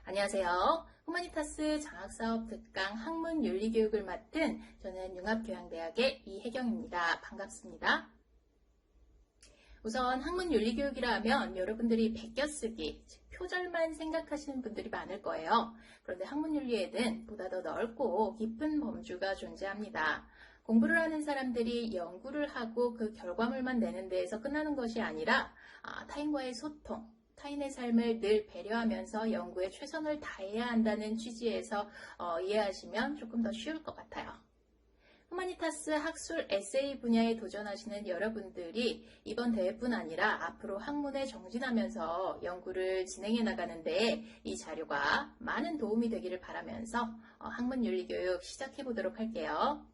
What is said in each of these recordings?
안녕하세요. 후마니타스 장학사업 특강 학문 윤리 교육을 맡은 저는 융합교양대학의 이혜경입니다. 반갑습니다. 우선 학문 윤리 교육이라 하면 여러분들이 베껴쓰기, 표절만 생각하시는 분들이 많을 거예요. 그런데 학문 윤리에는 보다 더 넓고 깊은 범주가 존재합니다. 공부를 하는 사람들이 연구를 하고 그 결과물만 내는 데에서 끝나는 것이 아니라 타인과의 소통, 타인의 삶을 늘 배려하면서 연구에 최선을 다해야 한다는 취지에서 이해하시면 조금 더 쉬울 것 같아요. 후마니타스 학술 에세이 분야에 도전하시는 여러분들이 이번 대회뿐 아니라 앞으로 학문에 정진하면서 연구를 진행해 나가는데 이 자료가 많은 도움이 되기를 바라면서 학문윤리교육 시작해 보도록 할게요.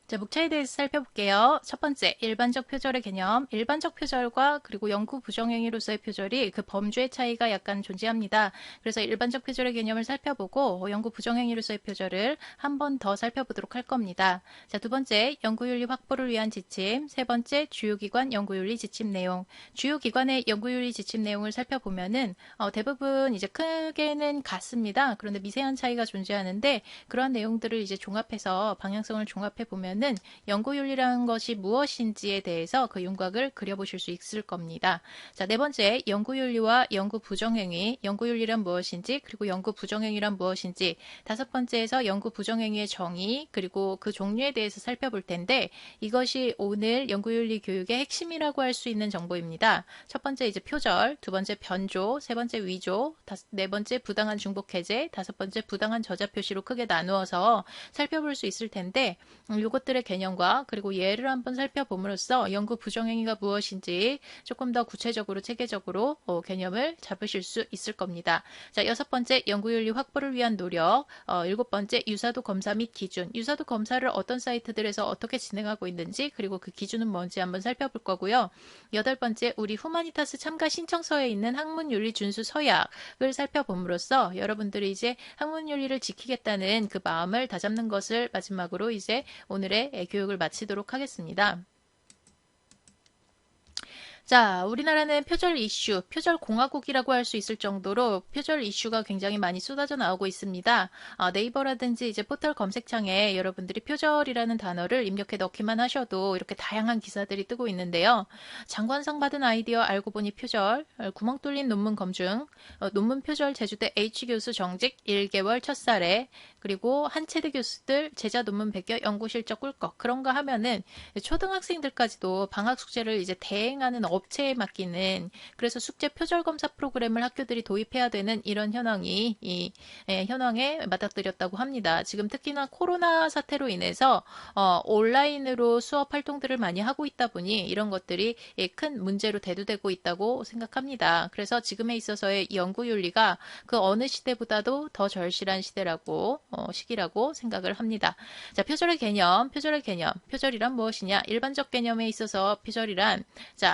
자, 목차에 대해서 살펴볼게요. 첫 번째, 일반적 표절의 개념. 일반적 표절과 그리고 연구 부정행위로서의 표절이 그 범주의 차이가 약간 존재합니다. 그래서 일반적 표절의 개념을 살펴보고 연구 부정행위로서의 표절을 한 번 더 살펴보도록 할 겁니다. 자, 두 번째, 연구윤리 확보를 위한 지침. 세 번째, 주요기관 연구윤리 지침 내용. 주요기관의 연구윤리 지침 내용을 살펴보면은 대부분 이제 크게는 같습니다. 그런데 미세한 차이가 존재하는데 그러한 내용들을 이제 종합해서 방향성을 종합해 보면 연구윤리라는 것이 무엇인지에 대해서 그 윤곽을 그려보실 수 있을 겁니다. 자, 네 번째, 연구윤리와 연구부정행위, 연구윤리란 무엇인지, 그리고 연구부정행위란 무엇인지, 다섯 번째에서 연구부정행위의 정의, 그리고 그 종류에 대해서 살펴볼 텐데, 이것이 오늘 연구윤리 교육의 핵심이라고 할 수 있는 정보입니다. 첫 번째 이제 표절, 두 번째 변조, 세 번째 위조, 네 번째 부당한 중복해제, 다섯 번째 부당한 저자 표시로 크게 나누어서 살펴볼 수 있을 텐데, 이것들의 개념과 그리고 예를 한번 살펴봄으로써 연구 부정행위가 무엇인지 조금 더 구체적으로 체계적으로 개념을 잡으실 수 있을 겁니다. 자, 여섯 번째, 연구윤리 확보를 위한 노력. 일곱 번째, 유사도 검사 및 기준. 유사도 검사를 어떤 사이트들에서 어떻게 진행하고 있는지 그리고 그 기준은 뭔지 한번 살펴볼 거고요. 여덟 번째, 우리 후마니타스 참가 신청서에 있는 학문윤리 준수 서약을 살펴봄으로써 여러분들이 이제 학문윤리를 지키겠다는 그 마음을 다잡는 것을 마지막으로 이제 오늘의 교육을 마치도록 하겠습니다. 자, 우리나라는 표절 이슈, 표절 공화국이라고 할 수 있을 정도로 표절 이슈가 굉장히 많이 쏟아져 나오고 있습니다. 네이버라든지 이제 포털 검색창에 여러분들이 표절이라는 단어를 입력해 넣기만 하셔도 이렇게 다양한 기사들이 뜨고 있는데요. 장관상 받은 아이디어 알고 보니 표절, 구멍 뚫린 논문 검증, 논문 표절 제주대 H교수 정직 1개월 첫 사례, 그리고 한체대 교수들 제자 논문 베껴 연구 실적 꿀꺽. 그런가 하면은 초등학생들까지도 방학 숙제를 이제 대행하는 업체에 맡기는, 그래서 숙제 표절 검사 프로그램을 학교들이 도입해야 되는 이런 현황이 현황에 맞닥뜨렸다고 합니다. 지금 특히나 코로나 사태로 인해서 온라인으로 수업 활동들을 많이 하고 있다 보니 이런 것들이 큰 문제로 대두되고 있다고 생각합니다. 그래서 지금에 있어서의 연구윤리가 그 어느 시대보다도 더 절실한 시기라고 생각을 합니다. 자, 표절의 개념. 표절이란 무엇이냐? 일반적 개념에 있어서 표절이란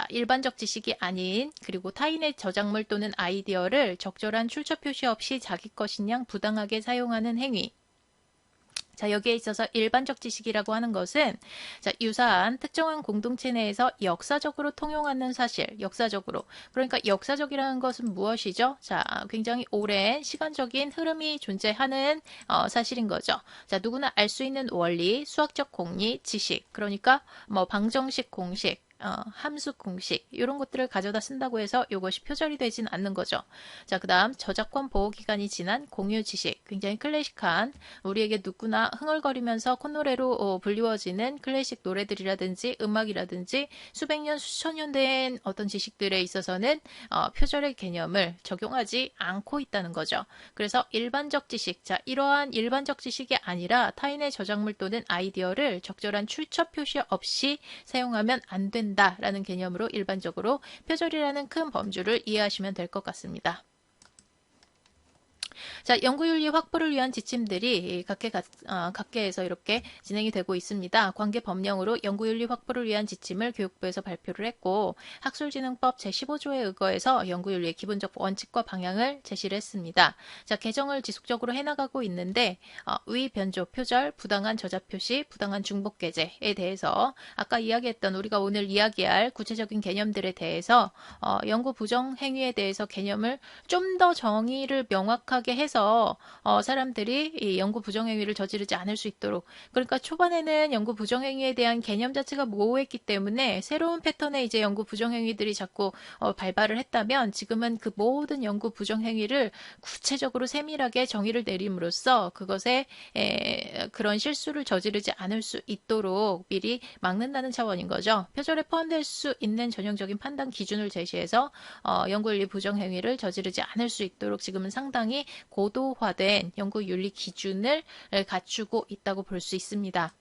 일반적 지식이 아닌 그리고 타인의 저작물 또는 아이디어를 적절한 출처 표시 없이 자기 것인 양 부당하게 사용하는 행위. 자, 여기에 있어서 일반적 지식이라고 하는 것은 유사한 특정한 공동체 내에서 역사적으로 통용하는 사실, 역사적으로. 그러니까 역사적이라는 것은 무엇이죠? 자, 굉장히 오랜 시간적인 흐름이 존재하는 사실인 거죠. 자, 누구나 알 수 있는 원리, 수학적 공리, 지식. 그러니까 뭐 방정식 공식, 함수 공식 이런 것들을 가져다 쓴다고 해서 이것이 표절이 되진 않는 거죠. 자, 그 다음 저작권 보호 기간이 지난 공유 지식, 굉장히 클래식한 우리에게 누구나 흥얼거리면서 콧노래로 불리워지는 클래식 노래들이라든지 음악이라든지 수백 년 수천 년 된 어떤 지식들에 있어서는 표절의 개념을 적용하지 않고 있다는 거죠. 그래서 일반적 지식, 자, 이러한 일반적 지식이 아니라 타인의 저작물 또는 아이디어를 적절한 출처 표시 없이 사용하면 안 된다 라는 개념으로 일반적으로 표절이라는 큰 범주를 이해하시면 될 것 같습니다. 자, 연구윤리 확보를 위한 지침들이 각계에서 이렇게 진행이 되고 있습니다. 관계 법령으로 연구윤리 확보를 위한 지침을 교육부에서 발표를 했고, 학술진흥법 제15조에 의거해서 연구윤리의 기본적 원칙과 방향을 제시를 했습니다. 자, 개정을 지속적으로 해나가고 있는데, 위 변조, 표절, 부당한 저자 표시, 부당한 중복 게재에 대해서 아까 이야기했던 우리가 오늘 이야기할 구체적인 개념들에 대해서 연구 부정 행위에 대해서 개념을 좀 더 정의를 명확하게 해서 사람들이 이 연구 부정행위를 저지르지 않을 수 있도록, 그러니까 초반에는 연구 부정행위에 대한 개념 자체가 모호했기 때문에 새로운 패턴의 이제 연구 부정행위들이 자꾸 발발을 했다면, 지금은 그 모든 연구 부정행위를 구체적으로 세밀하게 정의를 내림으로써 그것에 그런 실수를 저지르지 않을 수 있도록 미리 막는다는 차원인 거죠. 표절에 포함될 수 있는 전형적인 판단 기준을 제시해서 연구윤리 부정행위를 저지르지 않을 수 있도록 지금은 상당히 고도화된 연구윤리 기준을 갖추고 있다고 볼 수 있습니다.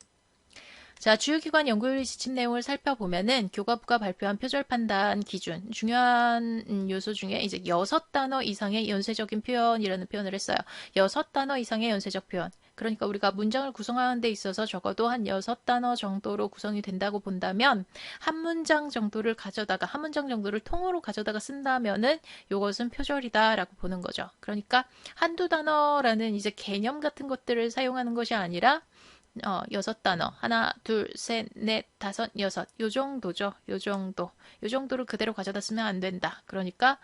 자, 주요기관 연구윤리 지침 내용을 살펴보면은 교과부가 발표한 표절 판단 기준, 중요한 요소 중에 이제 6단어 이상의 연쇄적인 표현이라는 표현을 했어요. 6단어 이상의 연쇄적 표현. 그러니까 우리가 문장을 구성하는 데 있어서 적어도 한 6단어 정도로 구성이 된다고 본다면, 한 문장 정도를 통으로 가져다가 쓴다면은 이것은 표절이다라고 보는 거죠. 그러니까 한두 단어라는 이제 개념 같은 것들을 사용하는 것이 아니라 6단어. 하나, 둘, 셋, 넷, 다섯, 여섯. 요 정도죠. 요 정도를 그대로 가져다 쓰면 안 된다. 그러니까,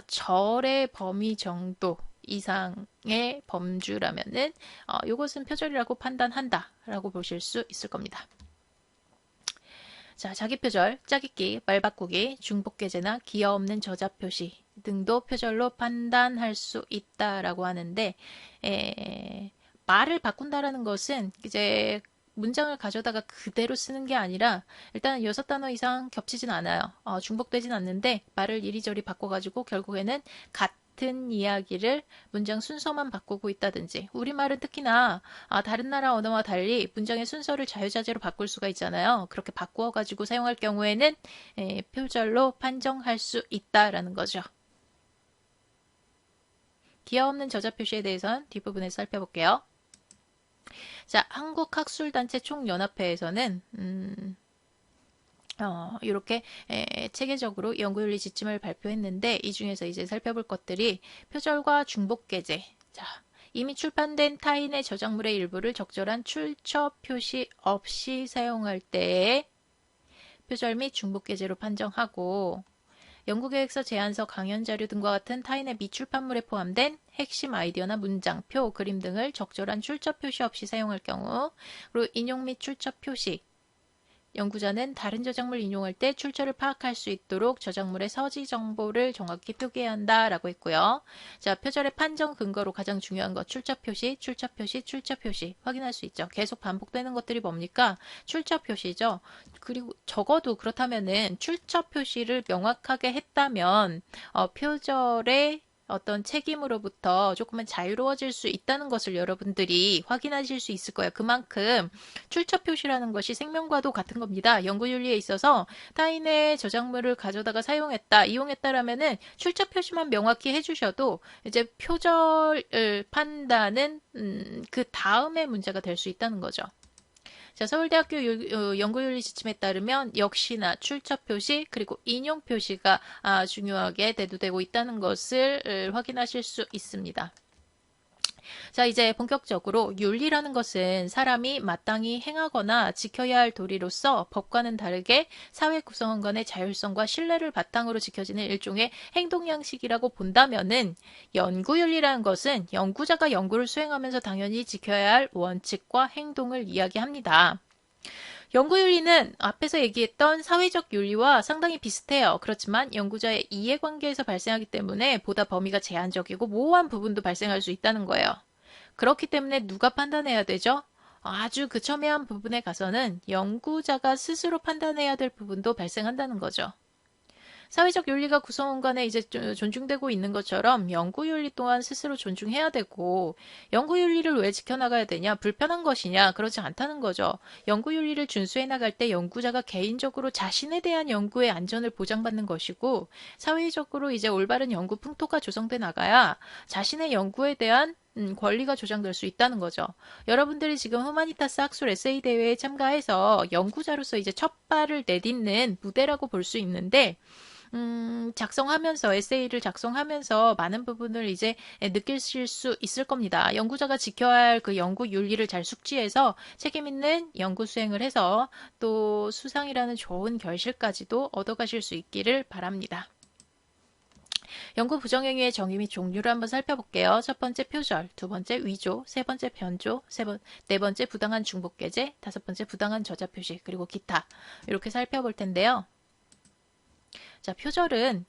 절의 범위 정도 이상의 범주라면은, 요것은 표절이라고 판단한다. 라고 보실 수 있을 겁니다. 자, 자기표절, 짜깁기, 말 바꾸기, 중복게재나 기여 없는 저자 표시 등도 표절로 판단할 수 있다라고 하는데, 말을 바꾼다라는 것은 이제 문장을 가져다가 그대로 쓰는 게 아니라, 일단 6단어 이상 겹치진 않아요. 중복되진 않는데 말을 이리저리 바꿔가지고 결국에는 같은 이야기를 문장 순서만 바꾸고 있다든지, 우리말은 특히나 다른 나라 언어와 달리 문장의 순서를 자유자재로 바꿀 수가 있잖아요. 그렇게 바꾸어가지고 사용할 경우에는 표절로 판정할 수 있다라는 거죠. 기여 없는 저자 표시에 대해서는 뒷부분에서 살펴볼게요. 자, 한국학술단체 총연합회에서는 이렇게 체계적으로 연구윤리 지침을 발표했는데, 이 중에서 이제 살펴볼 것들이 표절과 중복게재. 자, 이미 출판된 타인의 저작물의 일부를 적절한 출처 표시 없이 사용할 때에 표절 및 중복게재로 판정하고, 연구계획서, 제안서, 강연 자료 등과 같은 타인의 미출판물에 포함된 핵심 아이디어나 문장, 표, 그림 등을 적절한 출처 표시 없이 사용할 경우, 그리고 인용 및 출처 표시. 연구자는 다른 저작물 인용할 때 출처를 파악할 수 있도록 저작물의 서지 정보를 정확히 표기해야 한다라고 했고요. 자, 표절의 판정 근거로 가장 중요한 것, 출처 표시, 출처 표시, 출처 표시 확인할 수 있죠. 계속 반복되는 것들이 뭡니까? 출처 표시죠. 그리고 적어도 그렇다면은 출처 표시를 명확하게 했다면 표절의 어떤 책임으로부터 조금은 자유로워질 수 있다는 것을 여러분들이 확인하실 수 있을 거예요. 그만큼 출처 표시라는 것이 생명과도 같은 겁니다. 연구윤리에 있어서 타인의 저작물을 가져다가 이용했다라면은 출처 표시만 명확히 해주셔도 이제 표절 판단은 그 다음에 문제가 될 수 있다는 거죠. 자, 서울대학교 연구윤리 지침에 따르면 역시나 출처 표시 그리고 인용 표시가 중요하게 대두되고 있다는 것을 확인하실 수 있습니다. 자, 이제 본격적으로 윤리라는 것은 사람이 마땅히 행하거나 지켜야 할 도리로서 법과는 다르게 사회 구성원 간의 자율성과 신뢰를 바탕으로 지켜지는 일종의 행동 양식이라고 본다면은, 연구윤리라는 것은 연구자가 연구를 수행하면서 당연히 지켜야 할 원칙과 행동을 이야기합니다. 연구윤리는 앞에서 얘기했던 사회적 윤리와 상당히 비슷해요. 그렇지만 연구자의 이해관계에서 발생하기 때문에 보다 범위가 제한적이고 모호한 부분도 발생할 수 있다는 거예요. 그렇기 때문에 누가 판단해야 되죠? 아주 그 첨예한 부분에 가서는 연구자가 스스로 판단해야 될 부분도 발생한다는 거죠. 사회적 윤리가 구성원 간에 이제 존중되고 있는 것처럼 연구 윤리 또한 스스로 존중해야 되고, 연구 윤리를 왜 지켜나가야 되냐? 불편한 것이냐? 그렇지 않다는 거죠. 연구 윤리를 준수해 나갈 때 연구자가 개인적으로 자신에 대한 연구의 안전을 보장받는 것이고, 사회적으로 이제 올바른 연구 풍토가 조성돼 나가야 자신의 연구에 대한 권리가 조장될 수 있다는 거죠. 여러분들이 지금 후마니타스 학술 에세이 대회에 참가해서 연구자로서 이제 첫 발을 내딛는 무대라고 볼 수 있는데, 작성하면서, 에세이를 작성하면서 많은 부분을 이제 느끼실 수 있을 겁니다. 연구자가 지켜야 할 그 연구 윤리를 잘 숙지해서 책임 있는 연구 수행을 해서 또 수상이라는 좋은 결실까지도 얻어가실 수 있기를 바랍니다. 연구 부정행위의 정의 및 종류를 한번 살펴볼게요. 첫 번째 표절, 두 번째 위조, 세 번째 변조, 네 번째 부당한 중복게재, 다섯 번째 부당한 저자 표시, 그리고 기타. 이렇게 살펴볼 텐데요. 자, 표절은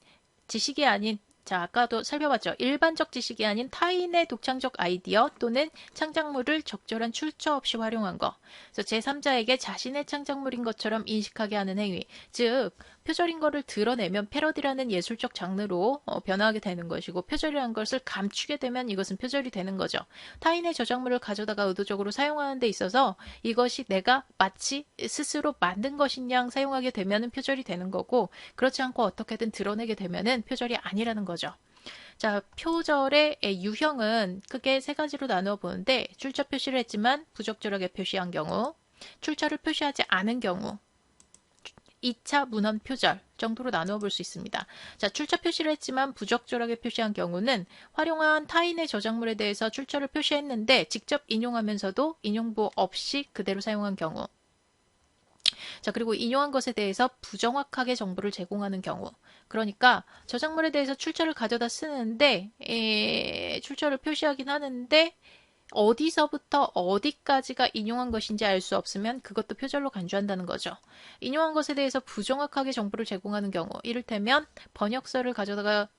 지식이 아닌, 자, 아까도 살펴봤죠. 일반적 지식이 아닌 타인의 독창적 아이디어 또는 창작물을 적절한 출처 없이 활용한 거. 그래서 제3자에게 자신의 창작물인 것처럼 인식하게 하는 행위. 즉, 표절인 거를 드러내면 패러디라는 예술적 장르로 변화하게 되는 것이고, 표절이라는 것을 감추게 되면 이것은 표절이 되는 거죠. 타인의 저작물을 가져다가 의도적으로 사용하는 데 있어서 이것이 내가 마치 스스로 만든 것인 양 사용하게 되면 표절이 되는 거고, 그렇지 않고 어떻게든 드러내게 되면 표절이 아니라는 거죠. 자, 표절의 유형은 크게 세 가지로 나누어 보는데, 출처 표시를 했지만 부적절하게 표시한 경우, 출처를 표시하지 않은 경우, 2차 문헌 표절 정도로 나누어 볼 수 있습니다. 자, 출처 표시를 했지만 부적절하게 표시한 경우는 활용한 타인의 저작물에 대해서 출처를 표시했는데 직접 인용하면서도 인용부 없이 그대로 사용한 경우. 자, 그리고 인용한 것에 대해서 부정확하게 정보를 제공하는 경우. 그러니까 저작물에 대해서 출처를 가져다 쓰는데 출처를 표시하긴 하는데 어디서부터 어디까지가 인용한 것인지 알 수 없으면 그것도 표절로 간주한다는 거죠. 인용한 것에 대해서 부정확하게 정보를 제공하는 경우, 이를테면 번역서를 가져다가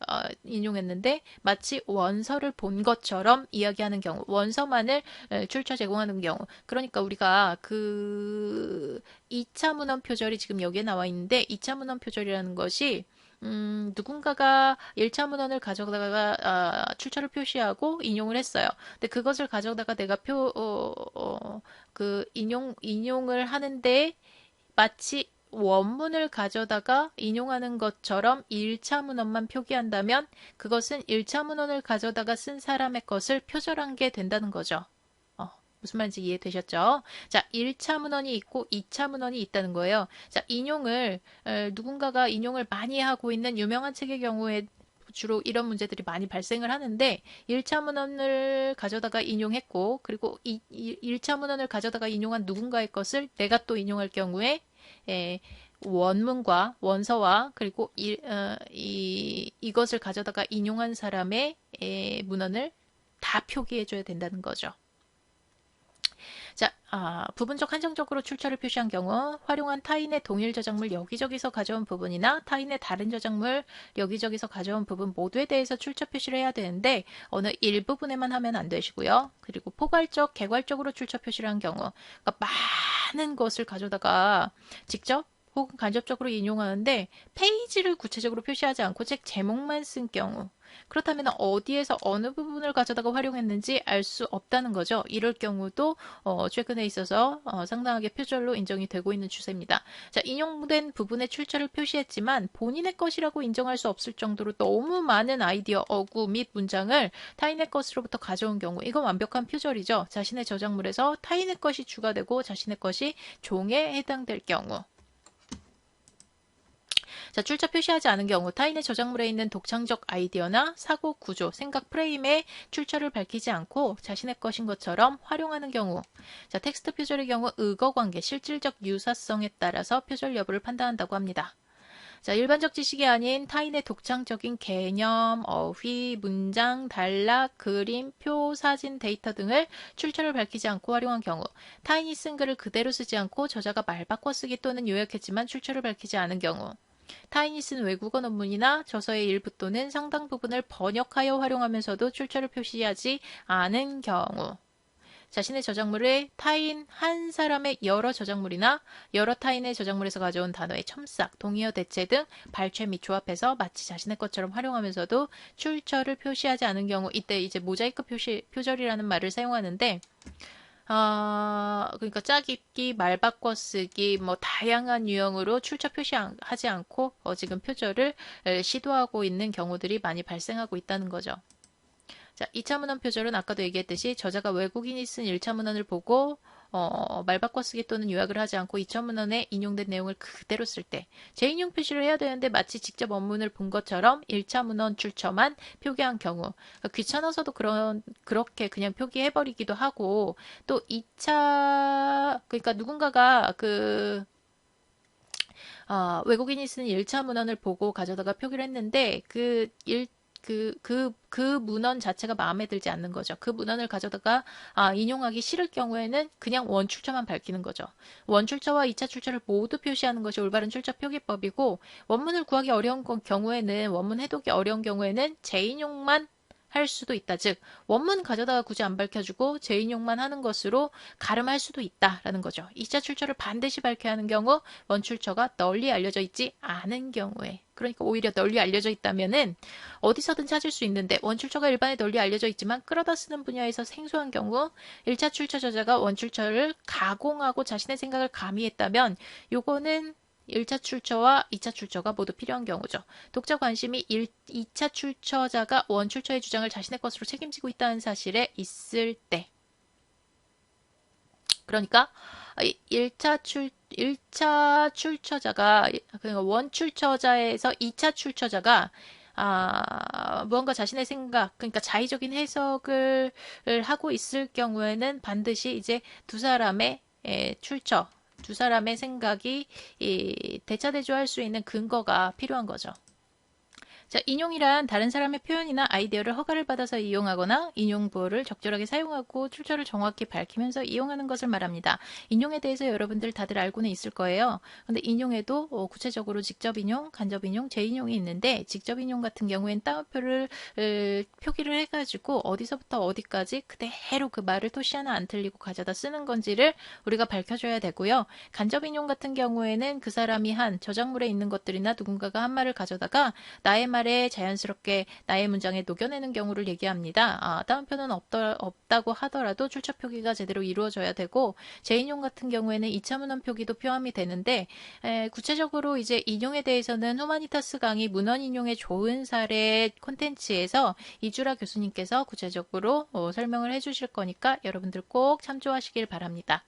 인용했는데 마치 원서를 본 것처럼 이야기하는 경우, 원서만을 출처 제공하는 경우. 그러니까 우리가 그 2차 문헌 표절이 지금 여기에 나와 있는데 2차 문헌 표절이라는 것이 누군가가 1차 문헌을 가져다가 출처를 표시하고 인용을 했어요. 근데 그것을 가져다가 내가 인용을 하는데 마치 원문을 가져다가 인용하는 것처럼 1차 문헌만 표기한다면 그것은 1차 문헌을 가져다가 쓴 사람의 것을 표절한 게 된다는 거죠. 무슨 말인지 이해되셨죠? 자, 1차 문헌이 있고 2차 문헌이 있다는 거예요. 자, 누군가가 인용을 많이 하고 있는 유명한 책의 경우에 주로 이런 문제들이 많이 발생을 하는데 1차 문헌을 가져다가 인용했고 그리고 1차 문헌을 가져다가 인용한 누군가의 것을 내가 또 인용할 경우에 원문과 원서와 그리고 이것을 가져다가 인용한 사람의 문헌을 다 표기해줘야 된다는 거죠. 자, 부분적 한정적으로 출처를 표시한 경우 활용한 타인의 동일 저작물 여기저기서 가져온 부분이나 타인의 다른 저작물 여기저기서 가져온 부분 모두에 대해서 출처 표시를 해야 되는데 어느 일부분에만 하면 안 되시고요. 그리고 포괄적, 개괄적으로 출처 표시를 한 경우 그러니까 많은 것을 가져다가 직접 혹은 간접적으로 인용하는데 페이지를 구체적으로 표시하지 않고 책 제목만 쓴 경우 그렇다면 어디에서 어느 부분을 가져다가 활용했는지 알 수 없다는 거죠. 이럴 경우도 최근에 있어서 상당하게 표절로 인정이 되고 있는 추세입니다. 자, 인용된 부분의 출처를 표시했지만 본인의 것이라고 인정할 수 없을 정도로 너무 많은 아이디어, 어구 및 문장을 타인의 것으로부터 가져온 경우 이건 완벽한 표절이죠. 자신의 저작물에서 타인의 것이 추가되고 자신의 것이 종에 해당될 경우. 자, 출처 표시하지 않은 경우 타인의 저작물에 있는 독창적 아이디어나 사고 구조, 생각 프레임의 출처를 밝히지 않고 자신의 것인 것처럼 활용하는 경우. 자, 텍스트 표절의 경우 의거 관계, 실질적 유사성에 따라서 표절 여부를 판단한다고 합니다. 자, 일반적 지식이 아닌 타인의 독창적인 개념, 어휘, 문장, 단락, 그림, 표, 사진, 데이터 등을 출처를 밝히지 않고 활용한 경우 타인이 쓴 글을 그대로 쓰지 않고 저자가 말 바꿔 쓰기 또는 요약했지만 출처를 밝히지 않은 경우 타인이 쓴 외국어 논문이나 저서의 일부 또는 상당 부분을 번역하여 활용하면서도 출처를 표시하지 않은 경우. 자신의 저작물을 타인 한 사람의 여러 저작물이나 여러 타인의 저작물에서 가져온 단어의 첨삭, 동의어 대체 등 발췌 및 조합해서 마치 자신의 것처럼 활용하면서도 출처를 표시하지 않은 경우, 이때 이제 모자이크 표절이라는 말을 사용하는데, 그러니까 짜깁기, 말 바꿔 쓰기, 뭐 다양한 유형으로 출처 표시하지 않고 지금 표절을 시도하고 있는 경우들이 많이 발생하고 있다는 거죠. 자, 2차 문헌 표절은 아까도 얘기했듯이 저자가 외국인이 쓴 1차 문헌을 보고 말 바꿔 쓰기 또는 요약을 하지 않고 2차 문헌에 인용된 내용을 그대로 쓸 때 재인용 표시를 해야 되는데 마치 직접 원문을 본 것처럼 1차 문헌 출처만 표기한 경우, 그러니까 귀찮아서도 그렇게 그냥 표기해버리기도 하고, 또 2차, 그러니까 누군가가 외국인이 쓴 1차 문헌을 보고 가져다가 표기를 했는데 그 문헌 자체가 마음에 들지 않는 거죠. 그 문헌을 가져다가 인용하기 싫을 경우에는 그냥 원출처만 밝히는 거죠. 원출처와 2차 출처를 모두 표시하는 것이 올바른 출처 표기법이고, 원문을 구하기 어려운 경우에는, 원문 해독이 어려운 경우에는 재인용만 할 수도 있다. 즉, 원문 가져다가 굳이 안 밝혀주고 재인용만 하는 것으로 가름할 수도 있다라는 거죠. 2차 출처를 반드시 밝혀야 하는 경우, 원출처가 널리 알려져 있지 않은 경우에, 그러니까 오히려 널리 알려져 있다면은 어디서든 찾을 수 있는데 원출처가 일반에 널리 알려져 있지만 끌어다 쓰는 분야에서 생소한 경우, 1차 출처 저자가 원출처를 가공하고 자신의 생각을 가미했다면 요거는 1차 출처와 2차 출처가 모두 필요한 경우죠. 독자 관심이 2차 출처자가 원출처의 주장을 자신의 것으로 책임지고 있다는 사실에 있을 때, 그러니까 1차 출처자가, 그러니까 원출처자에서 2차 출처자가 무언가 자신의 생각, 그러니까 자의적인 해석을 하고 있을 경우에는 반드시 이제 두 사람의 출처, 두 사람의 생각이 대차대조할 수 있는 근거가 필요한 거죠. 자, 인용이란 다른 사람의 표현이나 아이디어를 허가를 받아서 이용하거나 인용 부호를 적절하게 사용하고 출처를 정확히 밝히면서 이용하는 것을 말합니다. 인용에 대해서 여러분들 다들 알고는 있을 거예요. 근데 인용에도 구체적으로 직접 인용, 간접 인용, 재인용이 있는데, 직접 인용 같은 경우엔 따옴표를 표기를 해가지고 어디서부터 어디까지 그대로 그 말을 토시 하나 안 틀리고 가져다 쓰는 건지를 우리가 밝혀줘야 되고요. 간접 인용 같은 경우에는 그 사람이 한 저작물에 있는 것들이나 누군가가 한 말을 가져다가 나의 말에 자연스럽게 나의 문장에 녹여내는 경우를 얘기합니다. 따옴표는 없다고 하더라도 출처 표기가 제대로 이루어져야 되고, 재인용 같은 경우에는 2차 문헌 표기도 포함이 되는데, 구체적으로 이제 인용에 대해서는 후마니타스 강의 문헌 인용의 좋은 사례 콘텐츠에서 이주라 교수님께서 구체적으로 설명을 해주실 거니까 여러분들 꼭 참조하시길 바랍니다.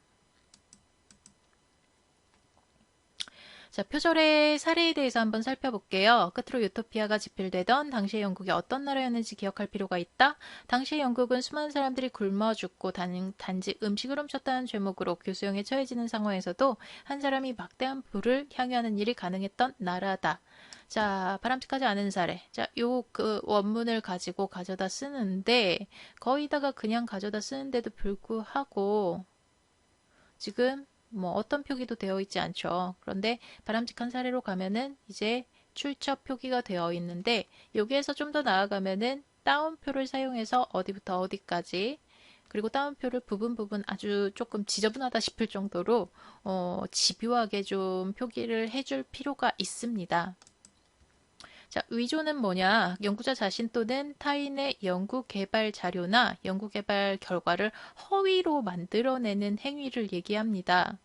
자, 표절의 사례에 대해서 한번 살펴볼게요. 끝으로 유토피아가 집필되던 당시의 영국이 어떤 나라였는지 기억할 필요가 있다. 당시의 영국은 수많은 사람들이 굶어 죽고 단지 음식을 훔쳤다는 죄목으로 교수형에 처해지는 상황에서도 한 사람이 막대한 부를 향유하는 일이 가능했던 나라다. 자, 바람직하지 않은 사례. 자, 그 원문을 가지고 가져다 쓰는데, 거의다가 그냥 가져다 쓰는데도 불구하고 지금 뭐 어떤 표기도 되어 있지 않죠. 그런데 바람직한 사례로 가면은 이제 출처 표기가 되어 있는데, 여기에서 좀 더 나아가면은 따옴표를 사용해서 어디부터 어디까지, 그리고 따옴표를 부분 아주 조금 지저분하다 싶을 정도로 집요하게 좀 표기를 해줄 필요가 있습니다. 자, 위조는 뭐냐? 연구자 자신 또는 타인의 연구 개발 자료나 연구 개발 결과를 허위로 만들어내는 행위를 얘기합니다.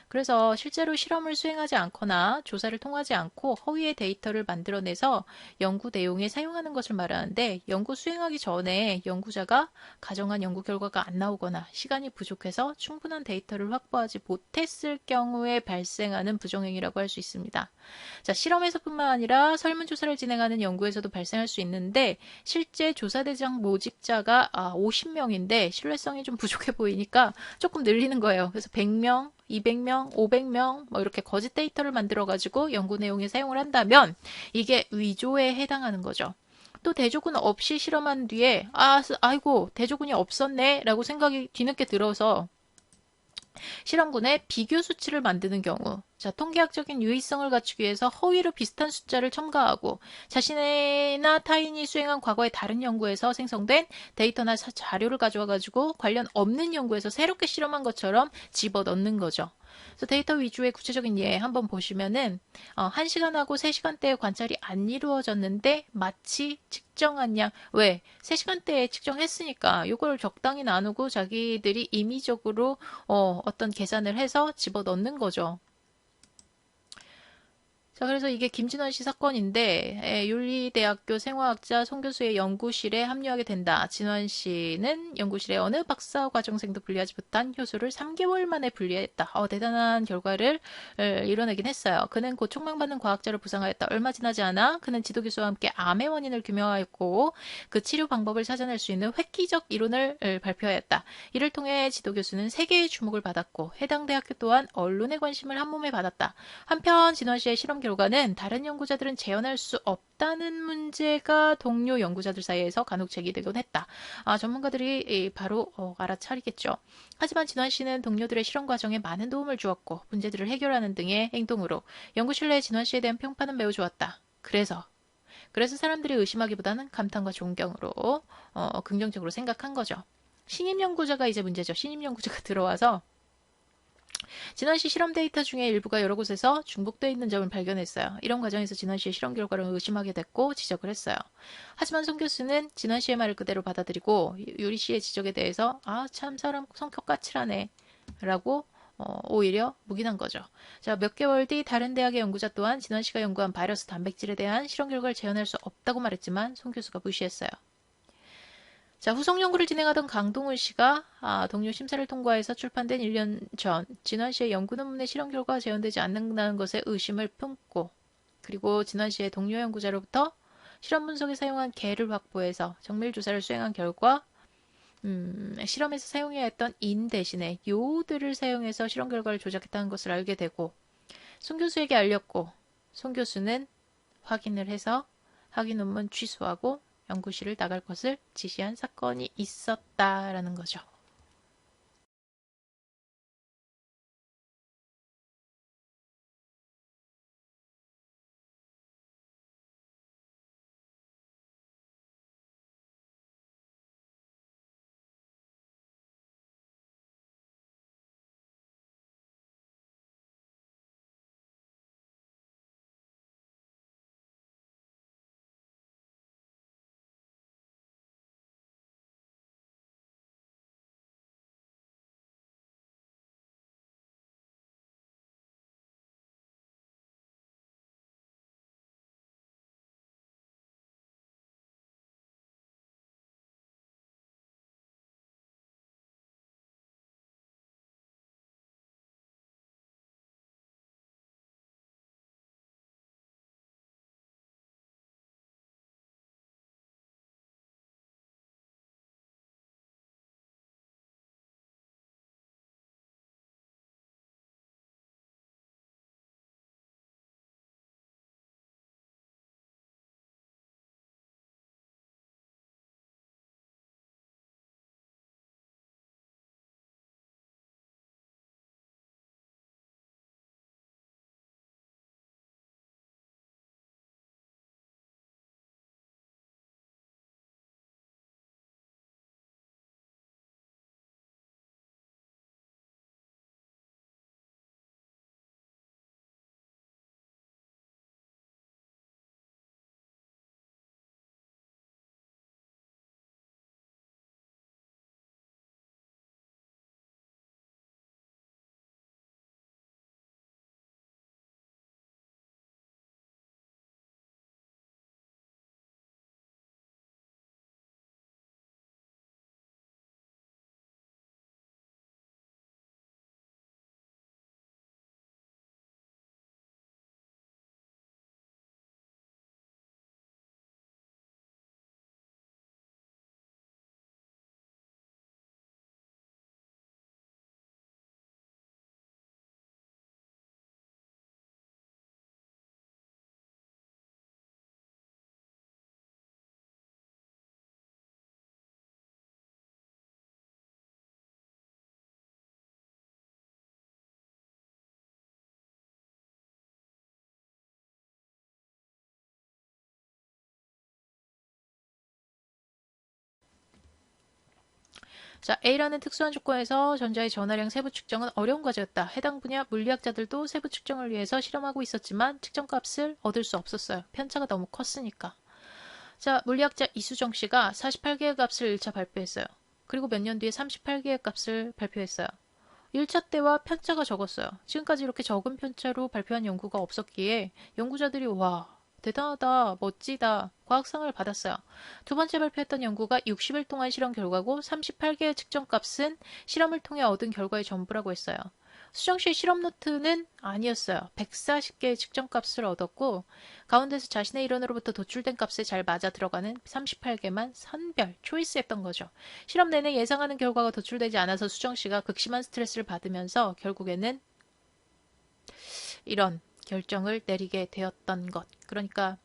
그래서 실제로 실험을 수행하지 않거나 조사를 통하지 않고 허위의 데이터를 만들어내서 연구 내용에 사용하는 것을 말하는데, 연구 수행하기 전에 연구자가 가정한 연구 결과가 안 나오거나 시간이 부족해서 충분한 데이터를 확보하지 못했을 경우에 발생하는 부정행위라고 할 수 있습니다. 자, 실험에서뿐만 아니라 설문조사를 진행하는 연구에서도 발생할 수 있는데, 실제 조사 대상 모집자가 50명인데 신뢰성이 좀 부족해 보이니까 조금 늘리는 거예요. 그래서 100명, 200명, 500명 뭐 이렇게 거짓 데이터를 만들어 가지고 연구 내용에 사용을 한다면 이게 위조에 해당하는 거죠. 또 대조군 없이 실험한 뒤에 아이고 대조군이 없었네 라고 생각이 뒤늦게 들어서 실험군의 비교 수치를 만드는 경우, 자, 통계학적인 유의성을 갖추기 위해서 허위로 비슷한 숫자를 첨가하고 자신이나 타인이 수행한 과거의 다른 연구에서 생성된 데이터나 자료를 가져와 가지고 관련 없는 연구에서 새롭게 실험한 것처럼 집어넣는 거죠. 그래서 데이터 위주의 구체적인 예 한번 보시면은 1시간하고 3시간대의 관찰이 안 이루어졌는데 마치 측정한 양, 왜? 3시간대에 측정했으니까 이걸 적당히 나누고 자기들이 임의적으로 어떤 계산을 해서 집어넣는 거죠. 자, 그래서 이게 김진원 씨 사건인데, 윤리대학교 생화학자 송 교수의 연구실에 합류하게 된다. 진원 씨는 연구실의 어느 박사 과정생도 분리하지 못한 효수를 3개월 만에 분리했다. 대단한 결과를 이뤄내긴 했어요. 그는 곧 촉망받는 과학자로 부상하였다. 얼마 지나지 않아 그는 지도 교수와 함께 암의 원인을 규명하였고, 그 치료 방법을 찾아낼 수 있는 획기적 이론을 발표하였다. 이를 통해 지도 교수는 세계의 주목을 받았고, 해당 대학교 또한 언론의 관심을 한몸에 받았다. 한편 진원 씨의 실험 결과는 다른 연구자들은 재현할 수 없다는 문제가 동료 연구자들 사이에서 간혹 제기되곤 했다. 전문가들이 바로 알아차리겠죠. 하지만 진원 씨는 동료들의 실험 과정에 많은 도움을 주었고 문제들을 해결하는 등의 행동으로 연구실 내 진원 씨에 대한 평판은 매우 좋았다. 그래서 사람들이 의심하기보다는 감탄과 존경으로 긍정적으로 생각한 거죠. 신임 연구자가 이제 문제죠. 신임 연구자가 들어와서 진원 씨 실험 데이터 중에 일부가 여러 곳에서 중복되어 있는 점을 발견했어요. 이런 과정에서 진원 씨의 실험 결과를 의심하게 됐고 지적을 했어요. 하지만 송 교수는 진원 씨의 말을 그대로 받아들이고 유리 씨의 지적에 대해서 참 사람 성격 까칠하네 라고 오히려 묵인한 거죠. 자, 몇 개월 뒤 다른 대학의 연구자 또한 진원 씨가 연구한 바이러스 단백질에 대한 실험 결과를 재현할 수 없다고 말했지만 송 교수가 무시했어요. 자, 후속 연구를 진행하던 강동훈 씨가 동료 심사를 통과해서 출판된 1년 전 진원 씨의 연구 논문의 실험 결과가 재현되지 않는다는 것에 의심을 품고 그리고 진원 씨의 동료 연구자로부터 실험 분석에 사용한 개를 확보해서 정밀 조사를 수행한 결과 실험에서 사용해야 했던 인 대신에 요오드를 사용해서 실험 결과를 조작했다는 것을 알게 되고 송 교수에게 알렸고 송 교수는 확인을 해서 학위 논문 취소하고 연구실을 나갈 것을 지시한 사건이 있었다라는 거죠. 자, A라는 특수한 조건에서 전자의 전하량 세부 측정은 어려운 과제였다. 해당 분야 물리학자들도 세부 측정을 위해서 실험하고 있었지만 측정값을 얻을 수 없었어요. 편차가 너무 컸으니까. 자, 물리학자 이수정 씨가 48개의 값을 1차 발표했어요. 그리고 몇 년 뒤에 38개의 값을 발표했어요. 1차 때와 편차가 적었어요. 지금까지 이렇게 적은 편차로 발표한 연구가 없었기에 연구자들이 와, 대단하다, 멋지다, 과학상을 받았어요. 두 번째 발표했던 연구가 60일 동안 실험 결과고 38개의 측정값은 실험을 통해 얻은 결과의 전부라고 했어요. 수정 씨의 실험 노트는 아니었어요. 140개의 측정값을 얻었고 가운데서 자신의 이론으로부터 도출된 값에 잘 맞아 들어가는 38개만 선별, 초이스했던 거죠. 실험 내내 예상하는 결과가 도출되지 않아서 수정 씨가 극심한 스트레스를 받으면서 결국에는 이런 결정을 내리게 되었던 것. 그러니까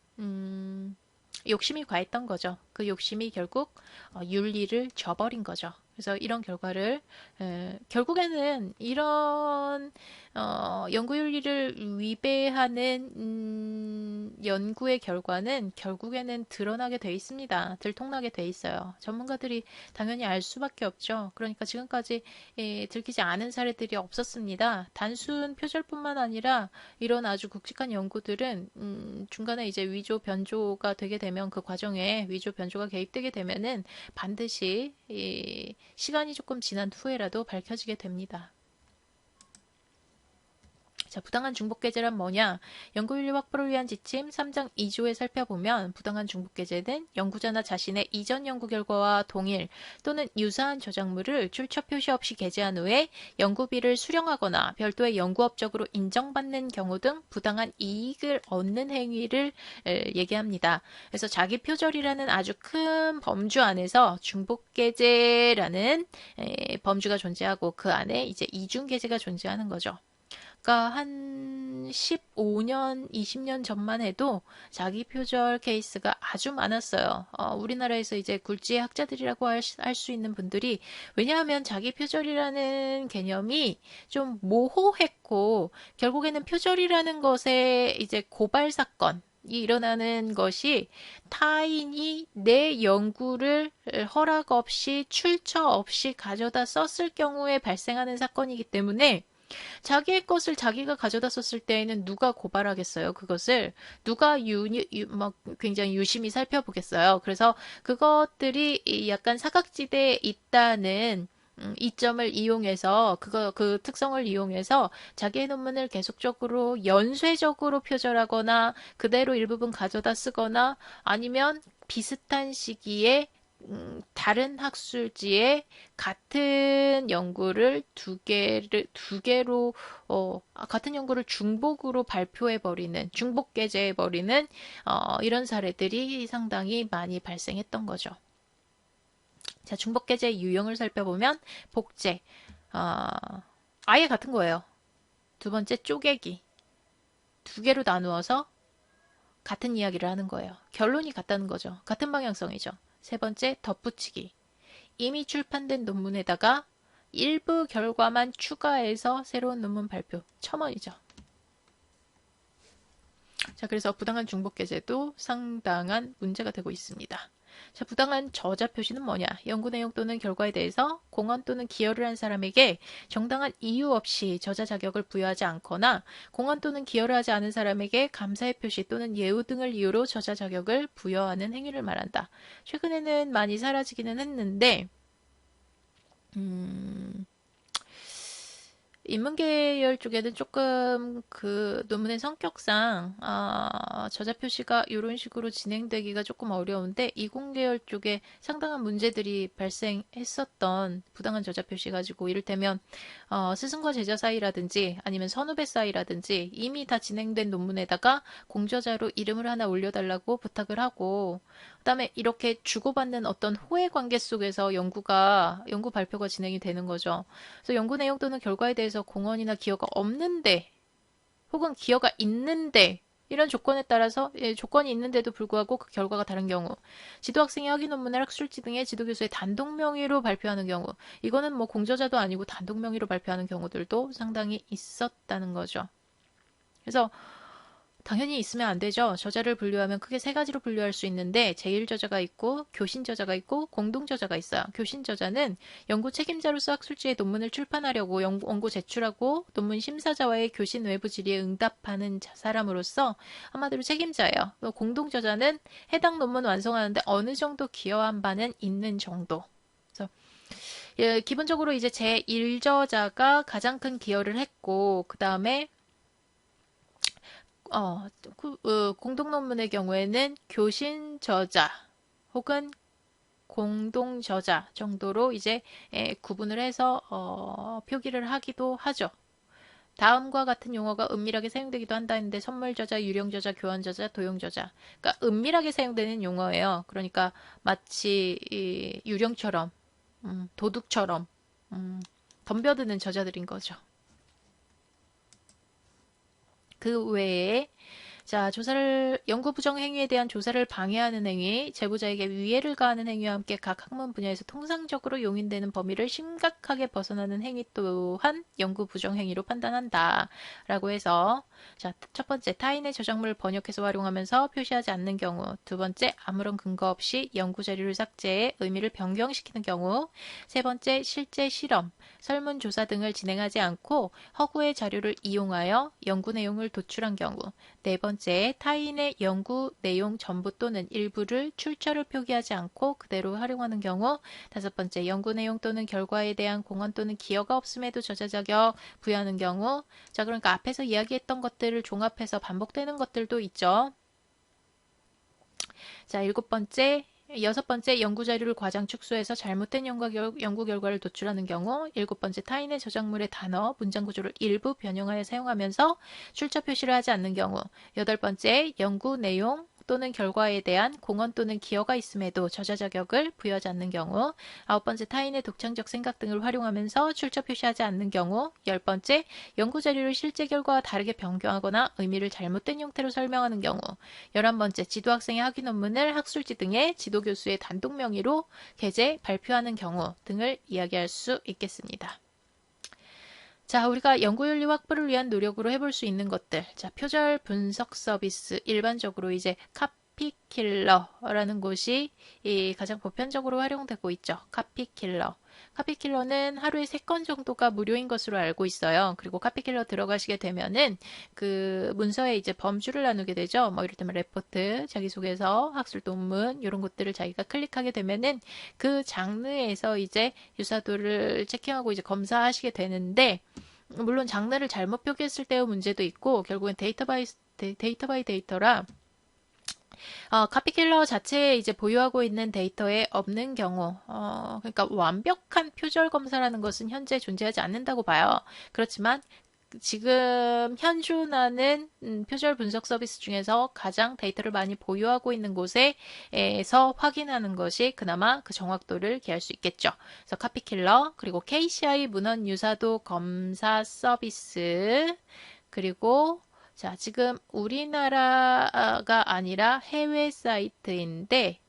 욕심이 과했던 거죠. 그 욕심이 결국 윤리를 저버린 거죠. 그래서 이런 결과를 결국에는 이런 연구 윤리를 위배하는 연구의 결과는 결국에는 드러나게 돼 있습니다. 들통나게 돼 있어요. 전문가들이 당연히 알 수밖에 없죠. 그러니까 지금까지 들키지 않은 사례들이 없었습니다. 단순 표절뿐만 아니라 이런 아주 굵직한 연구들은 중간에 이제 위조 변조가 되게 되면 그 과정에 위조 변조가 개입되게 되면은 반드시 시간이 조금 지난 후에라도 밝혀지게 됩니다. 자, 부당한 중복계제란 뭐냐? 연구윤리 확보를 위한 지침 3장 2조에 살펴보면 부당한 중복계제는 연구자나 자신의 이전 연구 결과와 동일 또는 유사한 저작물을 출처 표시 없이 게재한 후에 연구비를 수령하거나 별도의 연구업적으로 인정받는 경우 등 부당한 이익을 얻는 행위를 얘기합니다. 그래서 자기 표절이라는 아주 큰 범주 안에서 중복계제라는 범주가 존재하고 그 안에 이제 이중계제가 존재하는 거죠. 그러니까 한 15년, 20년 전만 해도 자기 표절 케이스가 아주 많았어요. 우리나라에서 이제 굴지의 학자들이라고 할 수 있는 분들이 왜냐하면 자기 표절이라는 개념이 좀 모호했고 결국에는 표절이라는 것에 이제 고발 사건 이 일어나는 것이 타인이 내 연구를 허락 없이 출처 없이 가져다 썼을 경우에 발생하는 사건이기 때문에 자기의 것을 자기가 가져다 썼을 때에는 누가 고발하겠어요? 그것을 누가 막 굉장히 유심히 살펴보겠어요? 그래서 그것들이 약간 사각지대에 있다는 이점을 이용해서 그 특성을 이용해서 자기의 논문을 계속적으로 연쇄적으로 표절하거나 그대로 일부분 가져다 쓰거나 아니면 비슷한 시기에 다른 학술지에 같은 연구를 두 개로 같은 연구를 중복으로 발표해 버리는 중복 게재해 버리는 이런 사례들이 상당히 많이 발생했던 거죠. 자, 중복 게재의 유형을 살펴보면 복제, 아예 같은 거예요. 두 번째 쪼개기, 두 개로 나누어서 같은 이야기를 하는 거예요. 결론이 같다는 거죠. 같은 방향성이죠. 세 번째, 덧붙이기. 이미 출판된 논문에다가 일부 결과만 추가해서 새로운 논문 발표. 첨언이죠. 자, 그래서 부당한 중복 게재도 상당한 문제가 되고 있습니다. 자, 부당한 저자 표시는 뭐냐? 연구 내용 또는 결과에 대해서 공헌 또는 기여를 한 사람에게 정당한 이유 없이 저자 자격을 부여하지 않거나 공헌 또는 기여를 하지 않은 사람에게 감사의 표시 또는 예우 등을 이유로 저자 자격을 부여하는 행위를 말한다. 최근에는 많이 사라지기는 했는데 인문계열 쪽에는 조금 그 논문의 성격상 저자 표시가 이런 식으로 진행되기가 조금 어려운데 이공계열 쪽에 상당한 문제들이 발생했었던 부당한 저자 표시 가지고 이를테면 스승과 제자 사이라든지 아니면 선후배 사이라든지 이미 다 진행된 논문에다가 공저자로 이름을 하나 올려달라고 부탁을 하고 그다음에 이렇게 주고받는 어떤 호혜 관계 속에서 연구 발표가 진행이 되는 거죠. 그래서 연구 내용 또는 결과에 대해서 공헌이나 기여가 없는데 혹은 기여가 있는데 이런 조건에 따라서 조건이 있는데도 불구하고 그 결과가 다른 경우 지도학생이 학위 논문을 학술지 등의 지도교수의 단독 명의로 발표하는 경우 이거는 뭐 공저자도 아니고 단독 명의로 발표하는 경우들도 상당히 있었다는 거죠. 그래서 당연히 있으면 안 되죠. 저자를 분류하면 크게 세 가지로 분류할 수 있는데 제일 저자가 있고 교신 저자가 있고 공동 저자가 있어요. 교신 저자는 연구 책임자로서 학술지에 논문을 출판하려고 원고 제출하고 논문 심사자와의 교신 외부 질의에 응답하는 사람으로서 한마디로 책임자예요. 공동 저자는 해당 논문 완성하는데 어느 정도 기여한 바는 있는 정도. 그래서 예, 기본적으로 이제 제1저자가 가장 큰 기여를 했고 그 다음에 공동 논문의 경우에는 교신 저자 혹은 공동 저자 정도로 이제 구분을 해서 표기를 하기도 하죠. 다음과 같은 용어가 은밀하게 사용되기도 한다 했는데 선물 저자, 유령 저자, 교환 저자, 도용 저자. 그러니까 은밀하게 사용되는 용어예요. 그러니까 마치 유령처럼, 도둑처럼 덤벼드는 저자들인 거죠. 그 외에 연구 부정 행위에 대한 조사를 방해하는 행위, 제보자에게 위해를 가하는 행위와 함께 각 학문 분야에서 통상적으로 용인되는 범위를 심각하게 벗어나는 행위 또한 연구 부정 행위로 판단한다. 라고 해서, 첫 번째, 타인의 저작물을 번역해서 활용하면서 표시하지 않는 경우. 두 번째, 아무런 근거 없이 연구 자료를 삭제해 의미를 변경시키는 경우. 세 번째, 실제 실험, 설문조사 등을 진행하지 않고 허구의 자료를 이용하여 연구 내용을 도출한 경우. 네 번째, 타인의 연구 내용 전부 또는 일부를 출처를 표기하지 않고 그대로 활용하는 경우. 다섯 번째, 연구 내용 또는 결과에 대한 공헌 또는 기여가 없음에도 저자 자격 부여하는 경우. 그러니까 앞에서 이야기했던 것들을 종합해서 반복되는 것들도 있죠. 여섯 번째, 연구 자료를 과장 축소해서 잘못된 연구 결과를 도출하는 경우. 일곱 번째, 타인의 저작물의 단어, 문장 구조를 일부 변형하여 사용하면서 출처 표시를 하지 않는 경우. 여덟 번째, 연구 내용 또는 결과에 대한 공헌 또는 기여가 있음에도 저자 자격을 부여하지 않는 경우. 아홉 번째, 타인의 독창적 생각 등을 활용하면서 출처 표시하지 않는 경우. 열 번째, 연구 자료를 실제 결과와 다르게 변경하거나 의미를 잘못된 형태로 설명하는 경우. 11번째, 지도학생의 학위 논문을 학술지 등의 지도교수의 단독 명의로 게재, 발표하는 경우 등을 이야기할 수 있겠습니다. 우리가 연구윤리 확보를 위한 노력으로 해볼 수 있는 것들. 표절 분석 서비스. 일반적으로 이제 카피킬러라는 곳이 가장 보편적으로 활용되고 있죠. 카피킬러. 카피킬러는 하루에 3건 정도가 무료인 것으로 알고 있어요. 그리고 카피킬러 들어가시게 되면은 그 문서에 이제 범주를 나누게 되죠. 뭐 이를테면 레포트, 자기소개서, 학술 논문 이런 것들을 자기가 클릭하게 되면은 그 장르에서 이제 유사도를 체킹하고 이제 검사하시게 되는데 물론 장르를 잘못 표기했을 때의 문제도 있고 결국엔 데이터 바이 데이터라 카피킬러 자체에 이제 보유하고 있는 데이터에 없는 경우, 그러니까 완벽한 표절 검사라는 것은 현재 존재하지 않는다고 봐요. 그렇지만 지금 현존하는 표절 분석 서비스 중에서 가장 데이터를 많이 보유하고 있는 곳에서 확인하는 것이 그나마 그 정확도를 기할 수 있겠죠. 그래서 카피킬러, 그리고 KCI 문헌 유사도 검사 서비스, 그리고 지금 우리나라가 아니라 해외 사이트인데,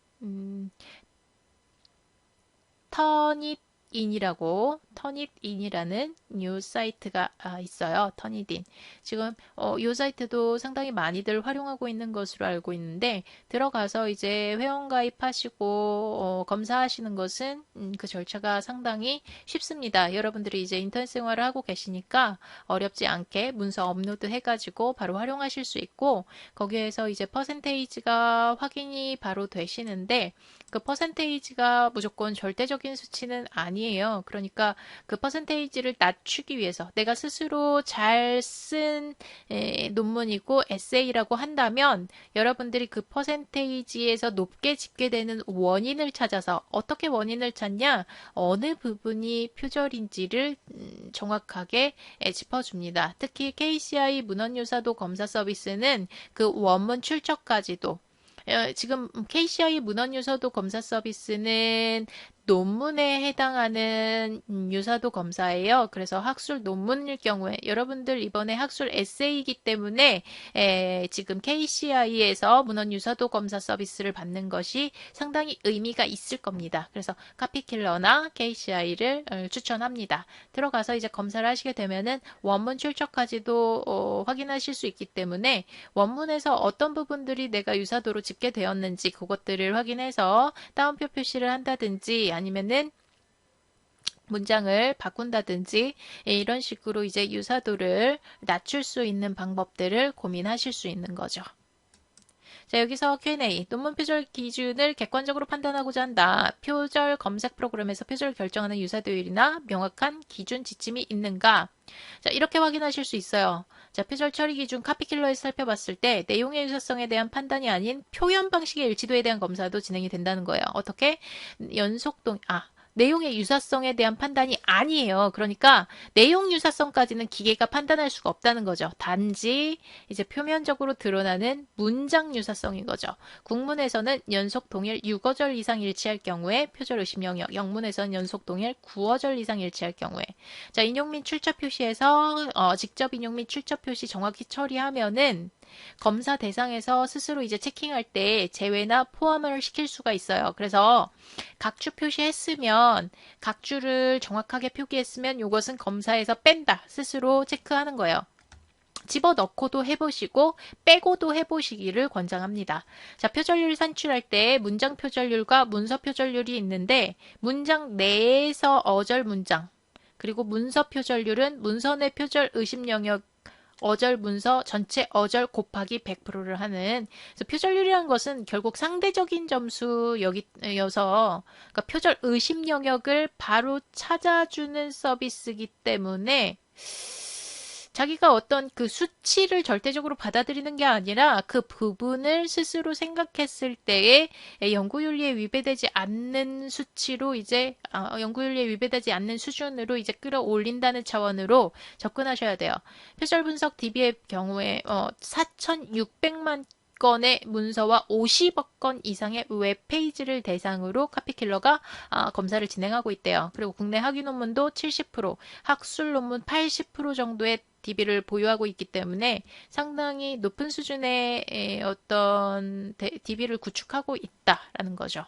터닛인이라는 뉴스 사이트가 있어요. 터닛인. 지금 이 사이트도 상당히 많이들 활용하고 있는 것으로 알고 있는데 들어가서 이제 회원 가입하시고 검사하시는 것은 그 절차가 상당히 쉽습니다. 여러분들이 이제 인터넷 생활을 하고 계시니까 어렵지 않게 문서 업로드 해가지고 바로 활용하실 수 있고 거기에서 이제 퍼센테이지가 확인이 바로 되시는데 그 퍼센테이지가 무조건 절대적인 수치는 아니에요. 그러니까 그 퍼센테이지를 낮추기 위해서 내가 스스로 잘 쓴 논문이고 에세이라고 한다면 여러분들이 그 퍼센테이지에서 높게 집계되는 원인을 찾아서 어떻게 원인을 찾냐? 어느 부분이 표절인지를 정확하게 짚어줍니다. 특히 KCI 문헌유사도 검사 서비스는 그 원문 출처까지도 지금 KCI 문헌 유서도 검사 서비스는 논문에 해당하는 유사도 검사예요. 그래서 학술 논문일 경우에 여러분들 이번에 학술 에세이이기 때문에 지금 KCI에서 문헌 유사도 검사 서비스를 받는 것이 상당히 의미가 있을 겁니다. 그래서 카피킬러나 KCI를 추천합니다. 들어가서 이제 검사를 하시게 되면은 원문 출처까지도 확인하실 수 있기 때문에 원문에서 어떤 부분들이 내가 유사도로 집계되었는지 그것들을 확인해서 따옴표 표시를 한다든지 아니면은 문장을 바꾼다든지 이런 식으로 이제 유사도를 낮출 수 있는 방법들을 고민하실 수 있는 거죠. 자, 여기서 Q&A. 논문 표절 기준을 객관적으로 판단하고자 한다. 표절 검색 프로그램에서 표절을 결정하는 유사도율이나 명확한 기준 지침이 있는가? 자, 이렇게 확인하실 수 있어요. 자, 표절 처리 기준 카피킬러에서 살펴봤을 때 내용의 유사성에 대한 판단이 아닌 표현 방식의 일치도에 대한 검사도 진행이 된다는 거예요. 어떻게? 내용의 유사성에 대한 판단이 아니에요. 그러니까 내용 유사성까지는 기계가 판단할 수가 없다는 거죠. 단지 이제 표면적으로 드러나는 문장 유사성인 거죠. 국문에서는 연속 동일 6어절 이상 일치할 경우에 표절 의심 영역, 영문에서는 연속 동일 9어절 이상 일치할 경우에. 자, 인용 및 출처 표시에서 직접 인용 및 출처 표시 정확히 처리하면은 검사 대상에서 스스로 이제 체킹할 때 제외나 포함을 시킬 수가 있어요. 그래서 각주 표시했으면 각주를 정확하게 표기했으면 이것은 검사에서 뺀다. 스스로 체크하는 거예요. 집어넣고도 해보시고 빼고도 해보시기를 권장합니다. 자, 표절률 산출할 때 문장 표절률과 문서 표절률이 있는데 문장 내에서 어절 문장 그리고 문서 표절률은 문서 내 표절 의심 영역 어절 문서 전체 어절 곱하기 100%를 하는 그래서 표절률이라는 것은 결국 상대적인 점수여서 그러니까 표절 의심 영역을 바로 찾아주는 서비스이기 때문에 자기가 어떤 그 수치를 절대적으로 받아들이는 게 아니라 그 부분을 스스로 생각했을 때에 연구윤리에 위배되지 않는 수치로 이제 연구윤리에 위배되지 않는 수준으로 이제 끌어올린다는 차원으로 접근하셔야 돼요. 표절 분석 DB의 경우에 4,600만 건의 문서와 50억 건 이상의 웹페이지를 대상으로 카피킬러가 검사를 진행하고 있대요. 그리고 국내 학위 논문도 70%, 학술 논문 80% 정도의 DB를 보유하고 있기 때문에 상당히 높은 수준의 어떤 DB를 구축하고 있다라는 거죠.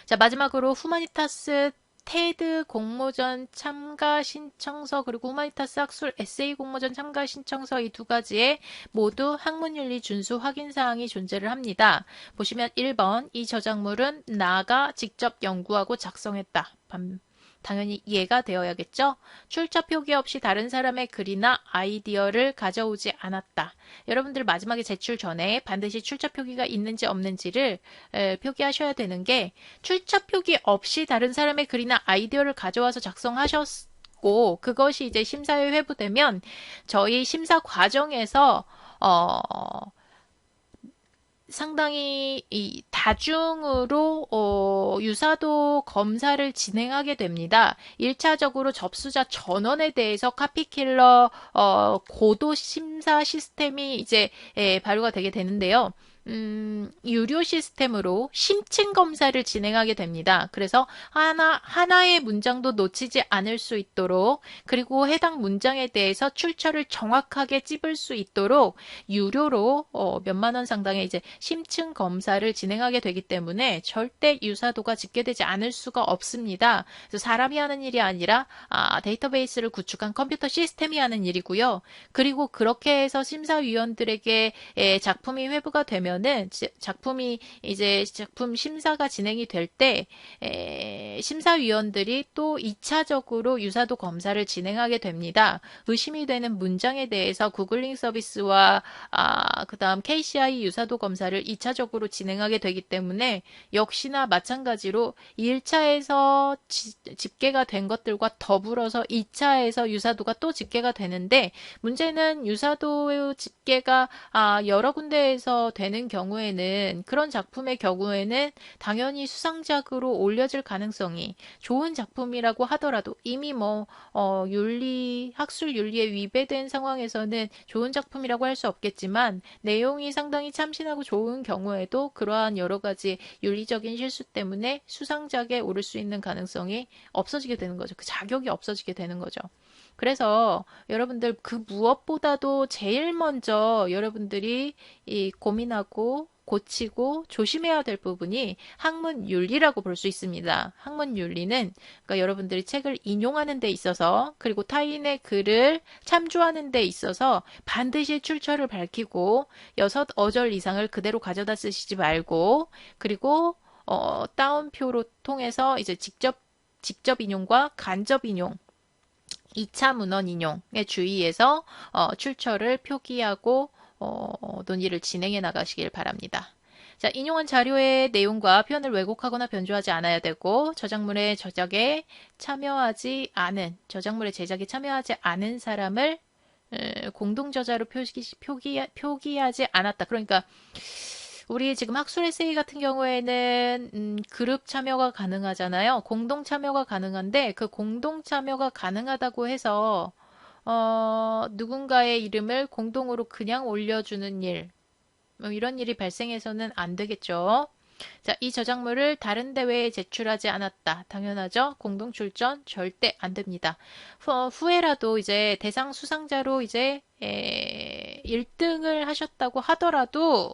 자, 마지막으로 후마니타스 테드 공모전 참가 신청서 그리고 후마니타스 학술 에세이 공모전 참가 신청서 이 두 가지에 모두 학문윤리 준수 확인 사항이 존재를 합니다. 보시면 1번 이 저작물은 나가 직접 연구하고 작성했다. 당연히 이해가 되어야겠죠? 출처 표기 없이 다른 사람의 글이나 아이디어를 가져오지 않았다. 여러분들 마지막에 제출 전에 반드시 출처 표기가 있는지 없는지를 표기하셔야 되는 게 출처 표기 없이 다른 사람의 글이나 아이디어를 가져와서 작성하셨고 그것이 이제 심사에 회부되면 저희 심사 과정에서 상당히 이 다중으로 유사도 검사를 진행하게 됩니다. 1차적으로 접수자 전원에 대해서 카피킬러 고도 심사 시스템이 이제 발효가 되게 되는데요. 유료 시스템으로 심층 검사를 진행하게 됩니다. 그래서 하나의 문장도 놓치지 않을 수 있도록 그리고 해당 문장에 대해서 출처를 정확하게 찝을 수 있도록 유료로 몇만 원 상당의 이제 심층 검사를 진행하게 되기 때문에 절대 유사도가 집계되지 않을 수가 없습니다. 그래서 사람이 하는 일이 아니라 데이터베이스를 구축한 컴퓨터 시스템이 하는 일이고요. 그리고 그렇게 해서 심사위원들에게 작품이 회부가 되면 작품이 이제 작품 심사가 진행이 될 때 심사위원들이 또 2차적으로 유사도 검사를 진행하게 됩니다. 의심이 되는 문장에 대해서 구글링 서비스와 그다음 KCI 유사도 검사를 2차적으로 진행하게 되기 때문에 역시나 마찬가지로 1차에서 집계가 된 것들과 더불어서 2차에서 유사도가 또 집계가 되는데 문제는 유사도 집계가 여러 군데에서 되는 있는 경우에는 그런 작품의 경우에는 당연히 수상작으로 올려질 가능성이 좋은 작품이라고 하더라도 이미 학술 윤리에 위배된 상황에서는 좋은 작품이라고 할 수 없겠지만 내용이 상당히 참신하고 좋은 경우에도 그러한 여러 가지 윤리적인 실수 때문에 수상작에 오를 수 있는 가능성이 없어지게 되는 거죠. 그 자격이 없어지게 되는 거죠. 그래서 여러분들 그 무엇보다도 제일 먼저 여러분들이 고민하고 고치고 조심해야 될 부분이 학문 윤리라고 볼 수 있습니다. 학문 윤리는 그러니까 여러분들이 책을 인용하는 데 있어서 그리고 타인의 글을 참조하는 데 있어서 반드시 출처를 밝히고 6어절 이상을 그대로 가져다 쓰시지 말고 그리고 따옴표로 통해서 이제 직접 인용과 간접 인용 2차 문헌 인용에 주의해서 출처를 표기하고 논의를 진행해 나가시길 바랍니다. 자, 인용한 자료의 내용과 표현을 왜곡하거나 변조하지 않아야 되고 저작물의 제작에 참여하지 않은 사람을 공동 저자로 표기하지 않았다. 그러니까 우리 지금 학술 에세이 같은 경우에는 그룹 참여가 가능하잖아요. 공동 참여가 가능한데 그 공동 참여가 가능하다고 해서 누군가의 이름을 공동으로 그냥 올려주는 일 이런 일이 발생해서는 안 되겠죠. 자, 이 저작물을 다른 대회에 제출하지 않았다. 당연하죠. 공동 출전 절대 안 됩니다. 후에라도 이제 대상 수상자로 이제 1등을 하셨다고 하더라도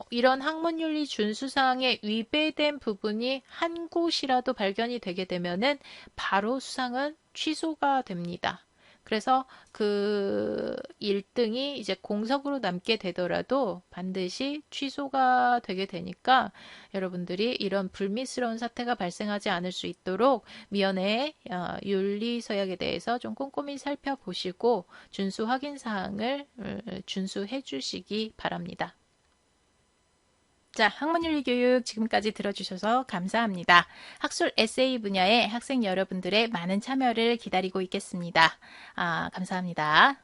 이런 학문윤리 준수사항에 위배된 부분이 한 곳이라도 발견이 되게 되면은 바로 수상은 취소가 됩니다. 그래서 그 1등이 이제 공석으로 남게 되더라도 반드시 취소가 되게 되니까 여러분들이 이런 불미스러운 사태가 발생하지 않을 수 있도록 미연의 윤리서약에 대해서 좀 꼼꼼히 살펴보시고 준수 확인 사항을 준수해 주시기 바랍니다. 자, 학문윤리 교육 지금까지 들어주셔서 감사합니다. 학술 에세이 분야의 학생 여러분들의 많은 참여를 기다리고 있겠습니다. 감사합니다.